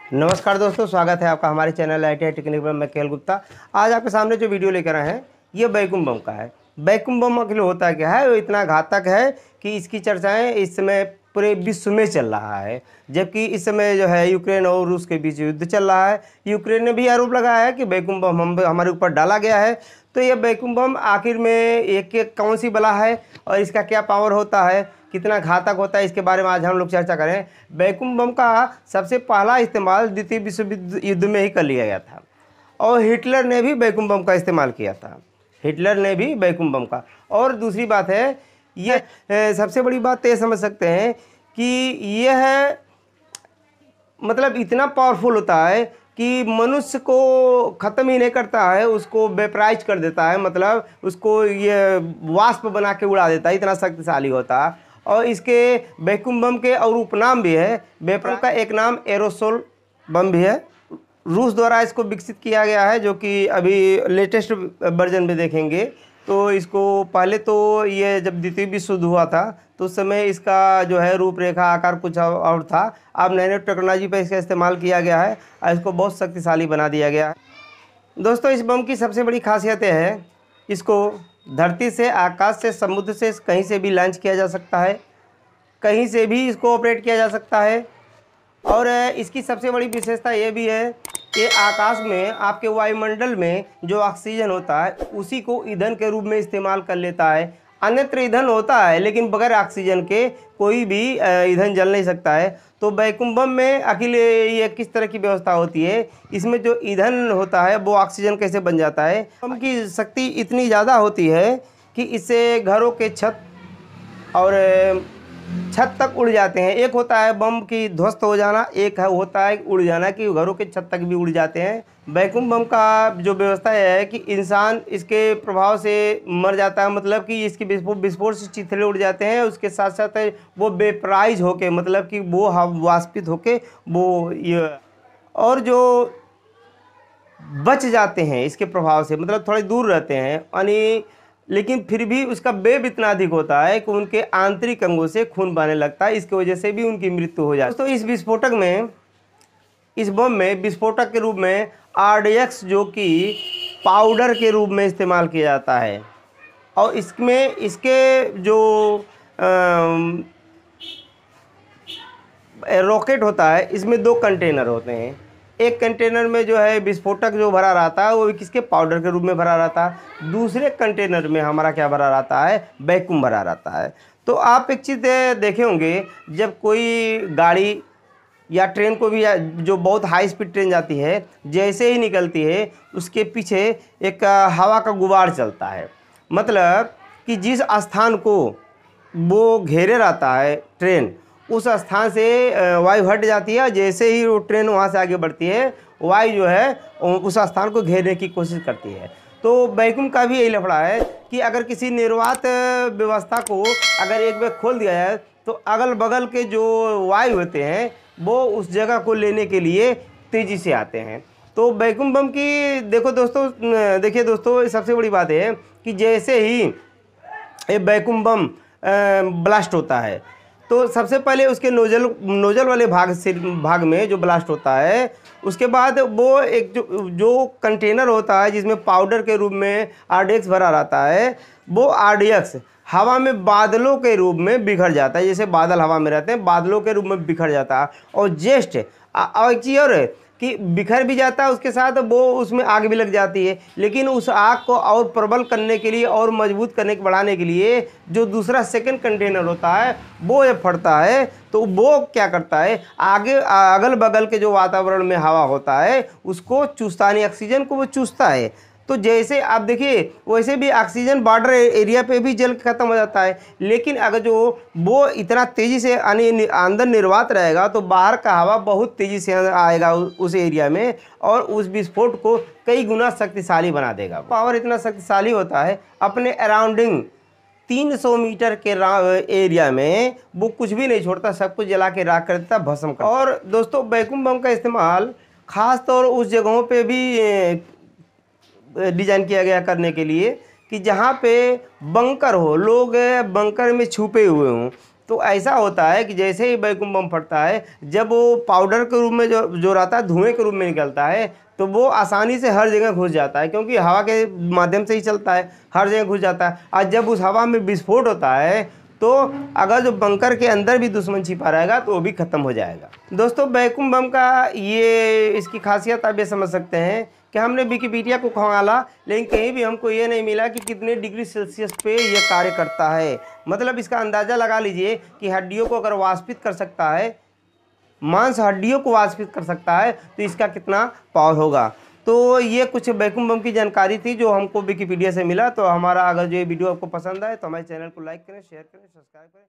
नमस्कार दोस्तों, स्वागत है आपका हमारे चैनल ITI टेक्निकल में केएल गुप्ता। आज आपके सामने जो वीडियो लेकर आए हैं ये वैक्यूम बम का है। वैक्यूम बम आखिर होता क्या है? वो इतना घातक है कि इसकी चर्चाएं इस समय पूरे विश्व में चल रहा है। जबकि इस समय जो है यूक्रेन और रूस के बीच युद्ध चल रहा है। यूक्रेन ने भी आरोप लगाया है कि वैक्यूम बम हमारे ऊपर डाला गया है। तो ये वैक्यूम बम आखिर में एक कौन सी बला है और इसका क्या पावर होता है, कितना घातक होता है, इसके बारे में आज हम लोग चर्चा करें। वैक्यूम बम का सबसे पहला इस्तेमाल द्वितीय विश्व युद्ध में ही कर लिया गया था और हिटलर ने भी वैक्यूम बम का इस्तेमाल किया था। हिटलर ने भी वैक्यूम बम का। और दूसरी बात है, ये सबसे बड़ी बात ये समझ सकते हैं कि यह मतलब इतना पावरफुल होता है कि मनुष्य को ख़त्म ही नहीं करता है, उसको वेपराइज कर देता है, मतलब उसको ये वाष्प बना के उड़ा देता है, इतना शक्तिशाली होता है। और इसके वैक्यूम बम के और उपनाम भी है। वैक्यूम का एक नाम एरोसोल बम भी है। रूस द्वारा इसको विकसित किया गया है, जो कि अभी लेटेस्ट वर्जन में देखेंगे तो इसको पहले तो ये जब द्वितीय विश्व युद्ध हुआ था तो उस समय इसका जो है रूपरेखा आकार कुछ और था। अब नैनो टेक्नोलॉजी पर इसका इस्तेमाल किया गया है और इसको बहुत शक्तिशाली बना दिया गया है। दोस्तों, इस बम की सबसे बड़ी खासियत है, इसको धरती से, आकाश से, समुद्र से कहीं से भी लॉन्च किया जा सकता है, कहीं से भी इसको ऑपरेट किया जा सकता है। और इसकी सबसे बड़ी विशेषता ये भी है कि आकाश में आपके वायुमंडल में जो ऑक्सीजन होता है उसी को ईंधन के रूप में इस्तेमाल कर लेता है। अन्यत्र ईंधन होता है लेकिन बगैर ऑक्सीजन के कोई भी ईंधन जल नहीं सकता है। तो वैक्यूम बम में आखिर ये किस तरह की व्यवस्था होती है, इसमें जो ईंधन होता है वो ऑक्सीजन कैसे बन जाता है। बम की शक्ति इतनी ज़्यादा होती है कि इससे घरों के छत तक उड़ जाते हैं। एक होता है बम की ध्वस्त हो जाना, एक है होता है उड़ जाना, कि घरों के छत तक भी उड़ जाते हैं। वैक्यूम बम का जो व्यवस्था है कि इंसान इसके प्रभाव से मर जाता है, मतलब कि इसके विस्फोट से चिथड़े उड़ जाते हैं। उसके साथ साथ वो वेपराइज होके, मतलब कि वो वाष्पित होके वो ये, और जो बच जाते हैं इसके प्रभाव से, मतलब थोड़े दूर रहते हैं यानी, लेकिन फिर भी उसका वेग इतना अधिक होता है कि उनके आंतरिक अंगों से खून बहने लगता है। इसकी वजह से भी उनकी मृत्यु हो जाती है। तो इस विस्फोटक में, इस बम में विस्फोटक के रूप में RDX जो कि पाउडर के रूप में इस्तेमाल किया जाता है। और इसमें इसके जो रॉकेट होता है, इसमें 2 कंटेनर होते हैं। एक कंटेनर में जो है विस्फोटक जो भरा रहता है वो किसके पाउडर के रूप में भरा रहता है। दूसरे कंटेनर में हमारा क्या भरा रहता है, वैक्यूम भरा रहता है। तो आप एक चीज़ देखे होंगे, जब कोई गाड़ी या ट्रेन को भी, जो बहुत हाई स्पीड ट्रेन जाती है, जैसे ही निकलती है उसके पीछे एक हवा का गुबार चलता है। मतलब कि जिस स्थान को वो घेरे रहता है ट्रेन, उस स्थान से वायु हट जाती है। जैसे ही वो ट्रेन वहाँ से आगे बढ़ती है, वायु जो है उस स्थान को घेरने की कोशिश करती है। तो वैक्यूम का भी यही लफड़ा है कि अगर किसी निर्वात व्यवस्था को अगर एक बार खोल दिया जाए तो अगल बगल के जो वायु होते हैं वो उस जगह को लेने के लिए तेज़ी से आते हैं। तो वैक्यूम बम की देखिए दोस्तों, सबसे बड़ी बात है कि जैसे ही ये वैक्यूम बम ब्लास्ट होता है तो सबसे पहले उसके नोजल वाले भाग में जो ब्लास्ट होता है, उसके बाद वो एक जो कंटेनर होता है जिसमें पाउडर के रूप में RDX भरा रहता है, वो RDX हवा में बादलों के रूप में बिखर जाता है। जैसे बादल हवा में रहते हैं, बादलों के रूप में बिखर जाता है। और जस्ट एक चीज़ और कि बिखर भी जाता है, उसके साथ वो उसमें आग भी लग जाती है। लेकिन उस आग को और प्रबल करने के लिए और मजबूत करने के बढ़ाने के लिए जो दूसरा सेकंड कंटेनर होता है वो जब फटता है तो वो क्या करता है, आगे अगल बगल के जो वातावरण में हवा होता है उसको चूसता, यानी ऑक्सीजन को वो चूसता है। तो जैसे आप देखिए वैसे भी ऑक्सीजन बॉर्डर एरिया पे भी जल खत्म हो जाता है। लेकिन अगर जो वो इतना तेज़ी से अंदर निर्वात रहेगा तो बाहर का हवा बहुत तेज़ी से आएगा उस एरिया में और उस विस्फोट को कई गुना शक्तिशाली बना देगा। पावर इतना शक्तिशाली होता है, अपने अराउंडिंग 300 मीटर के एरिया में वो कुछ भी नहीं छोड़ता, सब कुछ जला के राख कर देता, भस्म कर। और दोस्तों, वैक्यूम बम का इस्तेमाल ख़ास तौर उस जगहों पे भी डिज़ाइन किया गया करने के लिए कि जहाँ पे बंकर हो, लोग बंकर में छुपे हुए हों। तो ऐसा होता है कि जैसे ही वैक्यूम बम फटता है, जब वो पाउडर के रूप में जो रहता है, धुएं के रूप में निकलता है, तो वो आसानी से हर जगह घुस जाता है, क्योंकि हवा के माध्यम से ही चलता है, हर जगह घुस जाता है। और जब उस हवा में विस्फोट होता है, तो अगर जो बंकर के अंदर भी दुश्मन छिपा रहेगा तो वो भी ख़त्म हो जाएगा। दोस्तों, वैक्यूम बम का ये इसकी खासियत आप ये समझ सकते हैं कि हमने विकिपीडिया को खंगाला, लेकिन कहीं भी हमको ये नहीं मिला कि कितने डिग्री सेल्सियस पे ये कार्य करता है। मतलब इसका अंदाज़ा लगा लीजिए कि हड्डियों को अगर वाष्पित कर सकता है, मांस हड्डियों को वाष्पित कर सकता है, तो इसका कितना पावर होगा। तो ये कुछ वैक्यूम बम की जानकारी थी जो हमको विकिपीडिया से मिला। तो हमारा अगर जो ये वीडियो आपको पसंद आए तो हमारे चैनल को लाइक करें, शेयर करें, सब्सक्राइब करें।